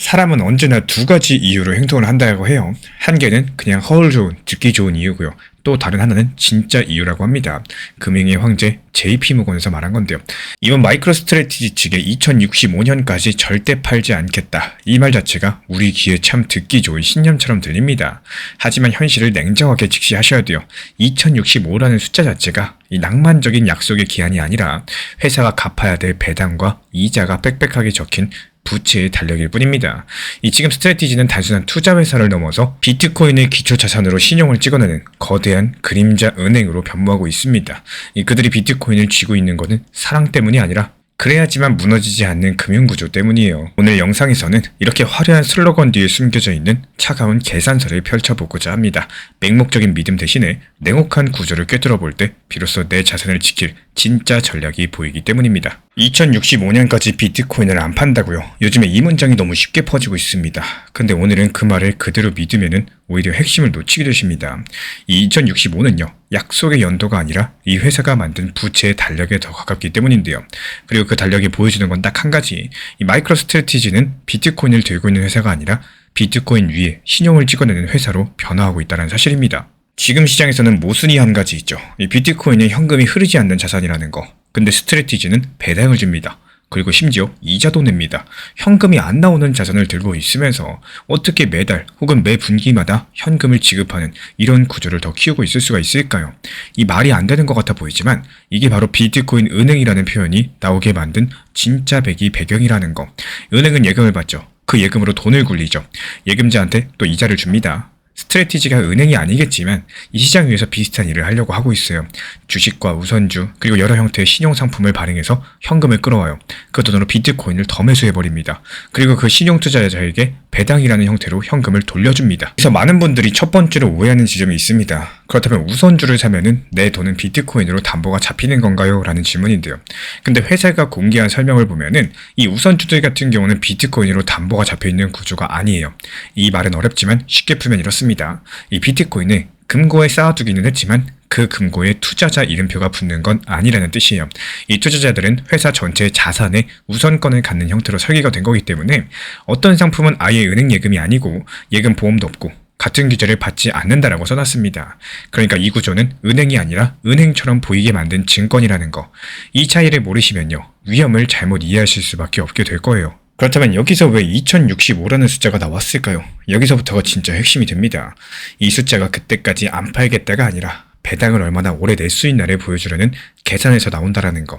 사람은 언제나 두 가지 이유로 행동을 한다고 해요. 한 개는 그냥 허울 좋은, 듣기 좋은 이유고요. 또 다른 하나는 진짜 이유라고 합니다. 금융의 황제 JP모건에서 말한 건데요. 이번 마이크로스트래티지 측의 2065년까지 절대 팔지 않겠다. 이 말 자체가 우리 귀에 참 듣기 좋은 신념처럼 들립니다. 하지만 현실을 냉정하게 직시하셔야 돼요. 2065라는 숫자 자체가 이 낭만적인 약속의 기한이 아니라 회사가 갚아야 될 배당과 이자가 빽빽하게 적힌 부채의 달력일 뿐입니다. 이 지금 스트래티지는 단순한 투자 회사를 넘어서 비트코인의 기초 자산으로 신용을 찍어내는 거대한 그림자 은행으로 변모하고 있습니다. 그들이 비트코인을 쥐고 있는 것은 사랑 때문이 아니라 그래야지만 무너지지 않는 금융구조 때문이에요. 오늘 영상에서는 이렇게 화려한 슬로건 뒤에 숨겨져 있는 차가운 계산서를 펼쳐보고자 합니다. 맹목적인 믿음 대신에 냉혹한 구조를 꿰뚫어 볼 때 비로소 내 자산을 지킬 진짜 전략이 보이기 때문입니다. 2065년까지 비트코인을 안 판다고요? 요즘에 이 문장이 너무 쉽게 퍼지고 있습니다. 근데 오늘은 그 말을 그대로 믿으면은 오히려 핵심을 놓치게 되십니다. 이 2065는요, 약속의 연도가 아니라 이 회사가 만든 부채의 달력에 더 가깝기 때문인데요. 그리고 그 달력이 보여주는 건 딱 한 가지. 이 마이크로스트래티지는 비트코인을 들고 있는 회사가 아니라 비트코인 위에 신용을 찍어내는 회사로 변화하고 있다는 사실입니다. 지금 시장에서는 모순이 한 가지 있죠. 이 비트코인은 현금이 흐르지 않는 자산이라는 거. 근데 스트래티지는 배당을 줍니다. 그리고 심지어 이자도 냅니다. 현금이 안 나오는 자산을 들고 있으면서 어떻게 매달 혹은 매 분기마다 현금을 지급하는 이런 구조를 더 키우고 있을 수가 있을까요? 이 말이 안 되는 것 같아 보이지만 이게 바로 비트코인 은행이라는 표현이 나오게 만든 진짜 배경이라는 거. 은행은 예금을 받죠. 그 예금으로 돈을 굴리죠. 예금자한테 또 이자를 줍니다. 스트래티지가 은행이 아니겠지만 이 시장 위에서 비슷한 일을 하려고 하고 있어요. 주식과 우선주 그리고 여러 형태의 신용상품을 발행해서 현금을 끌어와요. 그 돈으로 비트코인을 더 매수해버립니다. 그리고 그 신용투자자에게 배당이라는 형태로 현금을 돌려줍니다. 그래서 많은 분들이 첫 번째로 오해하는 지점이 있습니다. 그렇다면 우선주를 사면은 내 돈은 비트코인으로 담보가 잡히는 건가요? 라는 질문인데요. 근데 회사가 공개한 설명을 보면은 이 우선주들 같은 경우는 비트코인으로 담보가 잡혀있는 구조가 아니에요. 이 말은 어렵지만 쉽게 풀면 이렇습니다. 이 비트코인을 금고에 쌓아두기는 했지만 그 금고에 투자자 이름표가 붙는 건 아니라는 뜻이에요. 이 투자자들은 회사 전체의 자산에 우선권을 갖는 형태로 설계가 된 거기 때문에 어떤 상품은 아예 은행 예금이 아니고 예금 보험도 없고 같은 규제를 받지 않는다라고 써놨습니다. 그러니까 이 구조는 은행이 아니라 은행처럼 보이게 만든 증권이라는 거. 이 차이를 모르시면요, 위험을 잘못 이해하실 수밖에 없게 될 거예요. 그렇다면 여기서 왜 2065라는 숫자가 나왔을까요? 여기서부터가 진짜 핵심이 됩니다. 이 숫자가 그때까지 안 팔겠다가 아니라 배당을 얼마나 오래 낼 수 있나를 보여주려는 계산에서 나온다라는 거.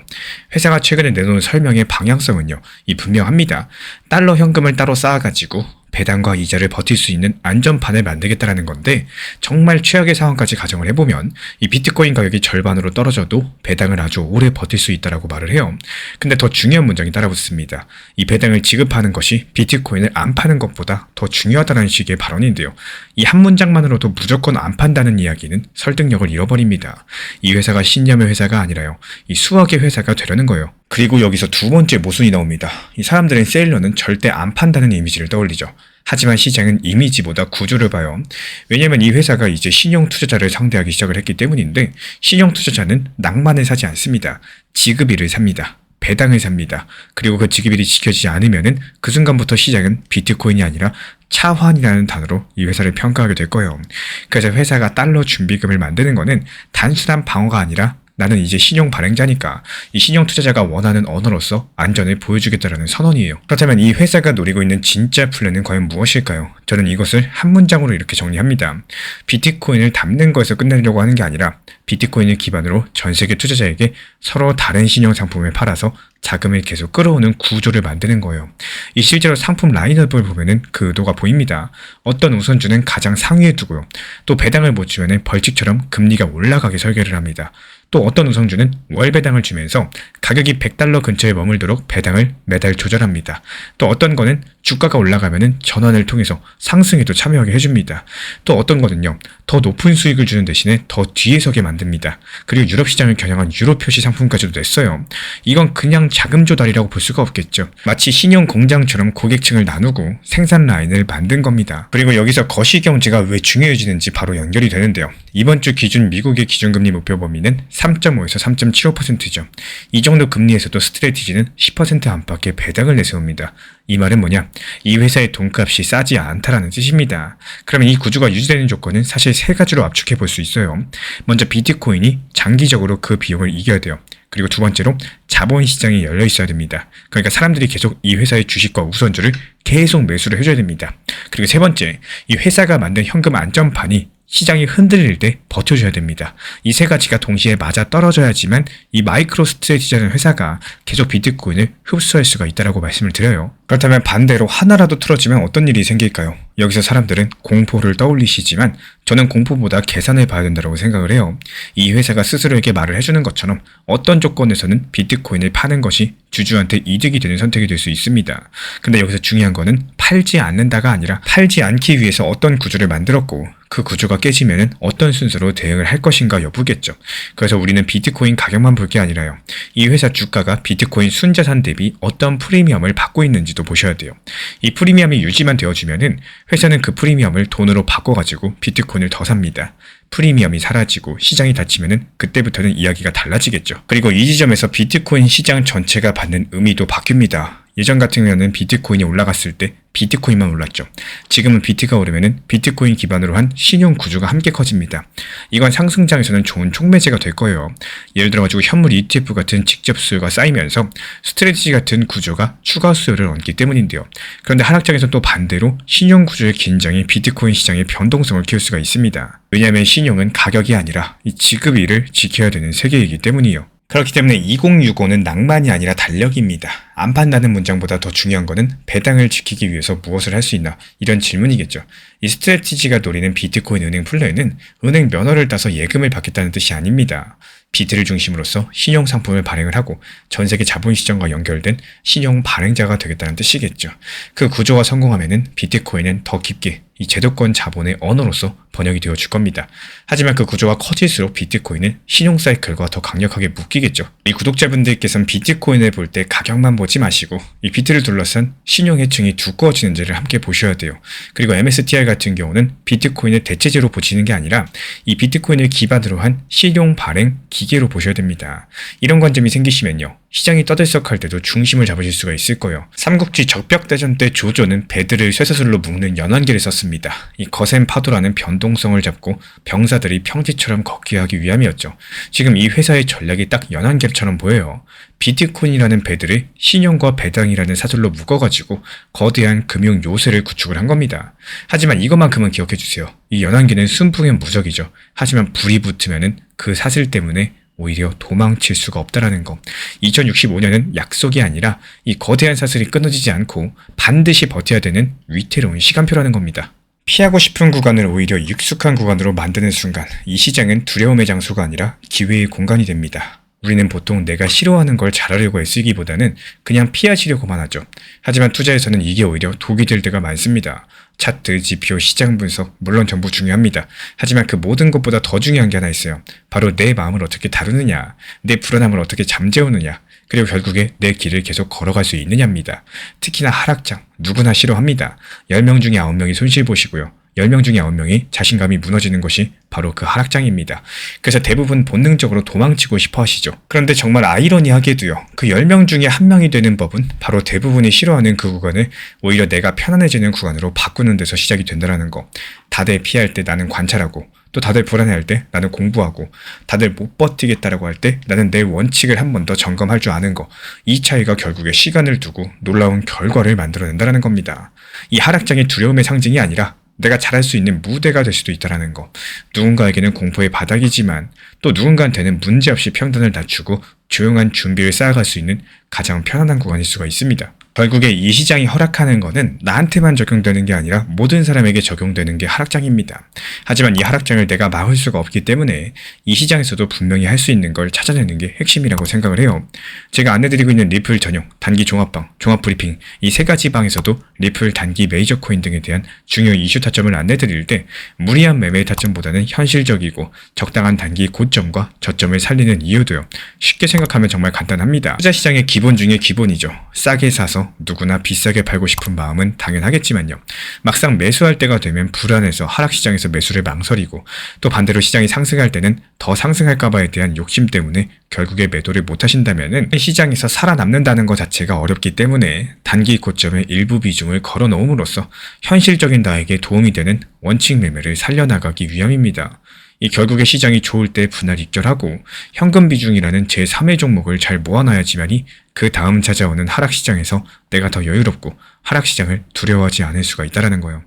회사가 최근에 내놓은 설명의 방향성은요, 이 분명합니다. 달러 현금을 따로 쌓아가지고 배당과 이자를 버틸 수 있는 안전판을 만들겠다라는 건데, 정말 최악의 상황까지 가정을 해보면 이 비트코인 가격이 절반으로 떨어져도 배당을 아주 오래 버틸 수 있다라고 말을 해요. 근데 더 중요한 문장이 따라붙습니다. 이 배당을 지급하는 것이 비트코인을 안 파는 것보다 더 중요하다는 식의 발언인데요. 이 한 문장만으로도 무조건 안 판다는 이야기는 설득력을 잃어버립니다. 이 회사가 신념의 회사가 아니라요, 이 수학의 회사가 되려는 거예요. 그리고 여기서 두 번째 모순이 나옵니다. 이 사람들은 세일러는 절대 안 판다는 이미지를 떠올리죠. 하지만 시장은 이미지보다 구조를 봐요. 왜냐면 이 회사가 이제 신용 투자자를 상대하기 시작을 했기 때문인데, 신용 투자자는 낭만을 사지 않습니다. 지급일을 삽니다. 배당을 삽니다. 그리고 그 지급일이 지켜지지 않으면은 그 순간부터 시장은 비트코인이 아니라 차환이라는 단어로 이 회사를 평가하게 될 거예요. 그래서 회사가 달러 준비금을 만드는 거는 단순한 방어가 아니라 나는 이제 신용 발행자니까 이 신용 투자자가 원하는 언어로서 안전을 보여주겠다라는 선언이에요. 그렇다면 이 회사가 노리고 있는 진짜 플랜은 과연 무엇일까요? 저는 이것을 한 문장으로 이렇게 정리합니다. 비트코인을 담는 거에서 끝내려고 하는 게 아니라 비트코인을 기반으로 전 세계 투자자에게 서로 다른 신용 상품을 팔아서 자금을 계속 끌어오는 구조를 만드는 거예요. 이 실제로 상품 라인업을 보면은 그 의도가 보입니다. 어떤 우선주는 가장 상위에 두고요. 또 배당을 못 주면은 벌칙처럼 금리가 올라가게 설계를 합니다. 또 어떤 우선주는 월 배당을 주면서 가격이 100달러 근처에 머물도록 배당을 매달 조절합니다. 또 어떤 거는 주가가 올라가면은 전환을 통해서 상승에도 참여하게 해줍니다. 또 어떤 거는요, 더 높은 수익을 주는 대신에 더 뒤에 서게 만듭니다. 그리고 유럽 시장을 겨냥한 유로 표시 상품까지도 냈어요. 이건 그냥 자금 조달이라고 볼 수가 없겠죠. 마치 신용 공장처럼 고객층을 나누고 생산 라인을 만든 겁니다. 그리고 여기서 거시경제가 왜 중요해지는지 바로 연결이 되는데요. 이번 주 기준 미국의 기준금리 목표 범위는 3.5에서 3.75%죠. 이 정도 금리에서도 스트래티지는 10% 안팎의 배당을 내세웁니다. 이 말은 뭐냐? 이 회사의 돈값이 싸지 않다라는 뜻입니다. 그러면 이 구조가 유지되는 조건은 사실 세 가지로 압축해 볼 수 있어요. 먼저 비트코인이 장기적으로 그 비용을 이겨야 돼요. 그리고 두 번째로 자본시장이 열려 있어야 됩니다. 그러니까 사람들이 계속 이 회사의 주식과 우선주를 계속 매수를 해줘야 됩니다. 그리고 세 번째, 이 회사가 만든 현금 안전판이 시장이 흔들릴 때 버텨줘야 됩니다. 이 세 가지가 동시에 맞아 떨어져야지만 이 마이크로 스트래티지라는 회사가 계속 비트코인을 흡수할 수가 있다고 말씀을 드려요. 그렇다면 반대로 하나라도 틀어지면 어떤 일이 생길까요? 여기서 사람들은 공포를 떠올리시지만 저는 공포보다 계산을 봐야 된다고 생각을 해요. 이 회사가 스스로에게 말을 해주는 것처럼 어떤 조건에서는 비트코인을 파는 것이 주주한테 이득이 되는 선택이 될 수 있습니다. 근데 여기서 중요한 거는 팔지 않는다가 아니라 팔지 않기 위해서 어떤 구조를 만들었고 그 구조가 깨지면 어떤 순서로 대응을 할 것인가 여부겠죠. 그래서 우리는 비트코인 가격만 볼 게 아니라요. 이 회사 주가가 비트코인 순자산 대비 어떤 프리미엄을 받고 있는지도 보셔야 돼요. 이 프리미엄이 유지만 되어주면은 회사는 그 프리미엄을 돈으로 바꿔가지고 비트코인을 더 삽니다. 프리미엄이 사라지고 시장이 닫히면은 그때부터는 이야기가 달라지겠죠. 그리고 이 지점에서 비트코인 시장 전체가 받는 의미도 바뀝니다. 예전 같은 경우에는 비트코인이 올라갔을 때 비트코인만 올랐죠. 지금은 비트가 오르면은 비트코인 기반으로 한 신용 구조가 함께 커집니다. 이건 상승장에서는 좋은 촉매제가 될 거예요. 예를 들어가지고 현물 ETF 같은 직접 수요가 쌓이면서 스트래티지 같은 구조가 추가 수요를 얻기 때문인데요. 그런데 하락장에서 또 반대로 신용 구조의 긴장이 비트코인 시장의 변동성을 키울 수가 있습니다. 왜냐하면 신용은 가격이 아니라 이 지급일을 지켜야 되는 세계이기 때문이요. 그렇기 때문에 2065는 낭만이 아니라 달력입니다. 안 판다는 문장보다 더 중요한 거는 배당을 지키기 위해서 무엇을 할 수 있나 이런 질문이겠죠. 이 스트래티지가 노리는 비트코인 은행 플레이는 은행 면허를 따서 예금을 받겠다는 뜻이 아닙니다. 비트를 중심으로써 신용 상품을 발행을 하고 전 세계 자본시장과 연결된 신용 발행자가 되겠다는 뜻이겠죠. 그 구조가 성공하면은 비트코인은 더 깊게 이 제도권 자본의 언어로서 번역이 되어 줄 겁니다. 하지만 그 구조가 커질수록 비트코인은 신용 사이클과 더 강력하게 묶이겠죠. 이 구독자분들께서는 비트코인을 볼 때 가격만 보지 마시고 이 비트를 둘러싼 신용 해충이 두꺼워지는지를 함께 보셔야 돼요. 그리고 MSTR 같은 경우는 비트코인을 대체제로 보시는 게 아니라 이 비트코인을 기반으로 한 신용 발행 기계로 보셔야 됩니다. 이런 관점이 생기시면요. 시장이 떠들썩할 때도 중심을 잡으실 수가 있을 거예요. 삼국지 적벽대전 때 조조는 배들을 쇠사슬로 묶는 연안개를 썼습니다. 이 거센 파도라는 변동성을 잡고 병사들이 평지처럼 걷게 하기 위함이었죠. 지금 이 회사의 전략이 딱 연안개처럼 보여요. 비트코인이라는 배들을 신용과 배당이라는 사슬로 묶어가지고 거대한 금융 요새를 구축을 한 겁니다. 하지만 이것만큼은 기억해주세요. 이 연안개는 순풍의 무적이죠. 하지만 불이 붙으면은 그 사슬 때문에 오히려 도망칠 수가 없다라는 거. 2065년은 약속이 아니라 이 거대한 사슬이 끊어지지 않고 반드시 버텨야 되는 위태로운 시간표라는 겁니다. 피하고 싶은 구간을 오히려 익숙한 구간으로 만드는 순간 이 시장은 두려움의 장소가 아니라 기회의 공간이 됩니다. 우리는 보통 내가 싫어하는 걸 잘하려고 애쓰기보다는 그냥 피하시려고만 하죠. 하지만 투자에서는 이게 오히려 독이 될 때가 많습니다. 차트, 지표, 시장 분석, 물론 전부 중요합니다. 하지만 그 모든 것보다 더 중요한 게 하나 있어요. 바로 내 마음을 어떻게 다루느냐, 내 불안함을 어떻게 잠재우느냐, 그리고 결국에 내 길을 계속 걸어갈 수 있느냐입니다. 특히나 하락장, 누구나 싫어합니다. 10명 중에 9명이 손실 보시고요. 10명 중에 9명이 자신감이 무너지는 것이 바로 그 하락장입니다. 그래서 대부분 본능적으로 도망치고 싶어 하시죠. 그런데 정말 아이러니하게도요. 그 10명 중에 1명이 되는 법은 바로 대부분이 싫어하는 그 구간을 오히려 내가 편안해지는 구간으로 바꾸는 데서 시작이 된다는 거. 다들 피할 때 나는 관찰하고 또 다들 불안해할 때 나는 공부하고 다들 못 버티겠다라고 할 때 나는 내 원칙을 한 번 더 점검할 줄 아는 거. 이 차이가 결국에 시간을 두고 놀라운 결과를 만들어낸다는 겁니다. 이 하락장이 두려움의 상징이 아니라 내가 잘할 수 있는 무대가 될 수도 있다는 거. 누군가에게는 공포의 바닥이지만 또 누군가한테는 문제없이 평단을 낮추고 조용한 준비를 쌓아갈 수 있는 가장 편안한 구간일 수가 있습니다. 결국에 이 시장이 허락하는 거는 나한테만 적용되는 게 아니라 모든 사람에게 적용되는 게 하락장입니다. 하지만 이 하락장을 내가 막을 수가 없기 때문에 이 시장에서도 분명히 할 수 있는 걸 찾아내는 게 핵심이라고 생각을 해요. 제가 안내드리고 있는 리플 전용, 단기 종합방, 종합브리핑 이 세 가지 방에서도 리플 단기 메이저 코인 등에 대한 중요 이슈 타점을 안내드릴 때 무리한 매매 타점보다는 현실적이고 적당한 단기 고점과 저점을 살리는 이유도요. 쉽게 생각하면 정말 간단합니다. 투자 시장의 기본 중에 기본이죠. 싸게 사서 시장에서 누구나 비싸게 팔고 싶은 마음은 당연하겠지만요. 막상 매수할 때가 되면 불안해서 하락시장에서 매수를 망설이고 또 반대로 시장이 상승할 때는 더 상승할까봐에 대한 욕심 때문에 결국에 매도를 못하신다면 시장에서 살아남는다는 것 자체가 어렵기 때문에 단기 고점에 일부 비중을 걸어 놓음으로써 현실적인 나에게 도움이 되는 원칙 매매를 살려나가기 위함입니다. 이 결국에 시장이 좋을 때 분할 입결하고 현금 비중이라는 제3의 종목을 잘 모아놔야지만이 그 다음 찾아오는 하락시장에서 내가 더 여유롭고 하락시장을 두려워하지 않을 수가 있다는 거예요.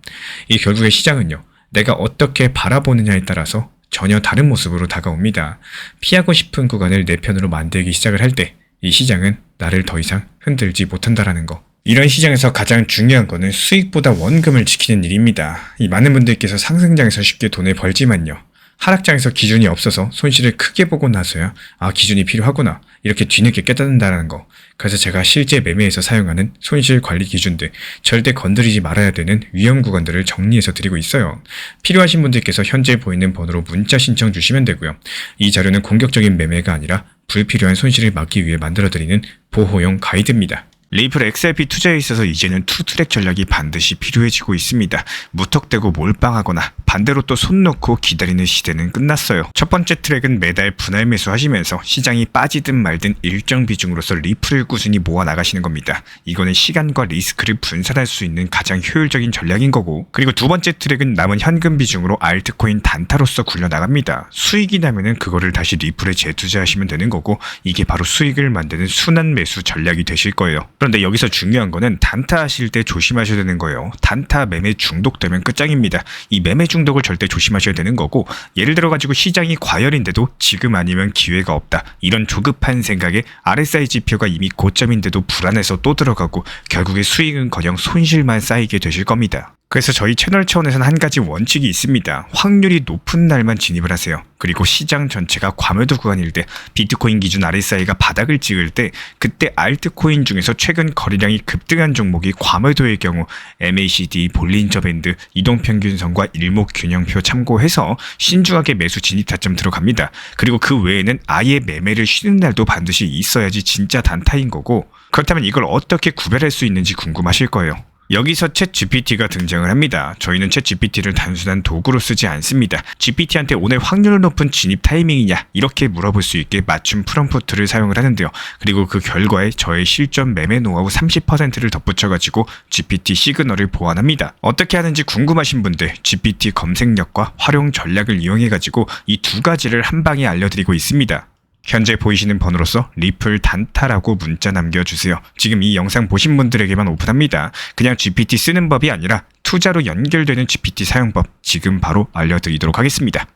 이 결국에 시장은요, 내가 어떻게 바라보느냐에 따라서 전혀 다른 모습으로 다가옵니다. 피하고 싶은 구간을 내 편으로 만들기 시작을 할 때 이 시장은 나를 더 이상 흔들지 못한다라는 거. 이런 시장에서 가장 중요한 거는 수익보다 원금을 지키는 일입니다. 이 많은 분들께서 상승장에서 쉽게 돈을 벌지만요. 하락장에서 기준이 없어서 손실을 크게 보고 나서야 기준이 필요하구나 이렇게 뒤늦게 깨닫는다는 거. 그래서 제가 실제 매매에서 사용하는 손실 관리 기준들, 절대 건드리지 말아야 되는 위험 구간들을 정리해서 드리고 있어요. 필요하신 분들께서 현재 보이는 번호로 문자 신청 주시면 되고요. 이 자료는 공격적인 매매가 아니라 불필요한 손실을 막기 위해 만들어드리는 보호용 가이드입니다. 레이플 XRP 투자에 있어서 이제는 투트랙 전략이 반드시 필요해지고 있습니다. 무턱대고 몰빵하거나 반대로 또 손 놓고 기다리는 시대는 끝났어요. 첫 번째 트랙은 매달 분할 매수하시면서 시장이 빠지든 말든 일정 비중으로서 리플을 꾸준히 모아 나가시는 겁니다. 이거는 시간과 리스크를 분산할 수 있는 가장 효율적인 전략인 거고, 그리고 두 번째 트랙은 남은 현금 비중으로 알트코인 단타로서 굴려 나갑니다. 수익이 나면은 그거를 다시 리플에 재투자하시면 되는 거고, 이게 바로 수익을 만드는 순환 매수 전략이 되실 거예요. 그런데 여기서 중요한 거는 단타 하실 때 조심하셔야 되는 거예요. 단타 매매 중독되면 끝장입니다. 이 매매 중독을 절대 조심하셔야 되는 거고, 예를 들어 가지고 시장이 과열인데도 지금 아니면 기회가 없다, 이런 조급한 생각에 RSI 지표가 이미 고점인데도 불안해서 또 들어가고 결국에 수익은커녕 손실만 쌓이게 되실 겁니다. 그래서 저희 채널 차원에서는 한 가지 원칙이 있습니다. 확률이 높은 날만 진입을 하세요. 그리고 시장 전체가 과매도 구간일 때, 비트코인 기준 RSI가 바닥을 찍을 때, 그때 알트코인 중에서 최근 거래량이 급등한 종목이 과매도의 경우 MACD, 볼린저 밴드, 이동평균선과 일목균형표 참고해서 신중하게 매수 진입 타점 들어갑니다. 그리고 그 외에는 아예 매매를 쉬는 날도 반드시 있어야지 진짜 단타인 거고, 그렇다면 이걸 어떻게 구별할 수 있는지 궁금하실 거예요. 여기서 챗 GPT가 등장을 합니다. 저희는 챗 GPT를 단순한 도구로 쓰지 않습니다. GPT한테 오늘 확률 높은 진입 타이밍이냐 이렇게 물어볼 수 있게 맞춤 프롬프트를 사용을 하는데요. 그리고 그 결과에 저의 실전 매매 노하우 30%를 덧붙여가지고 GPT 시그널을 보완합니다. 어떻게 하는지 궁금하신 분들 GPT 검색력과 활용 전략을 이용해가지고 이 두 가지를 한 방에 알려드리고 있습니다. 현재 보이시는 번호로서 리플 단타라고 문자 남겨주세요. 지금 이 영상 보신 분들에게만 오픈합니다. 그냥 GPT 쓰는 법이 아니라 투자로 연결되는 GPT 사용법 지금 바로 알려드리도록 하겠습니다.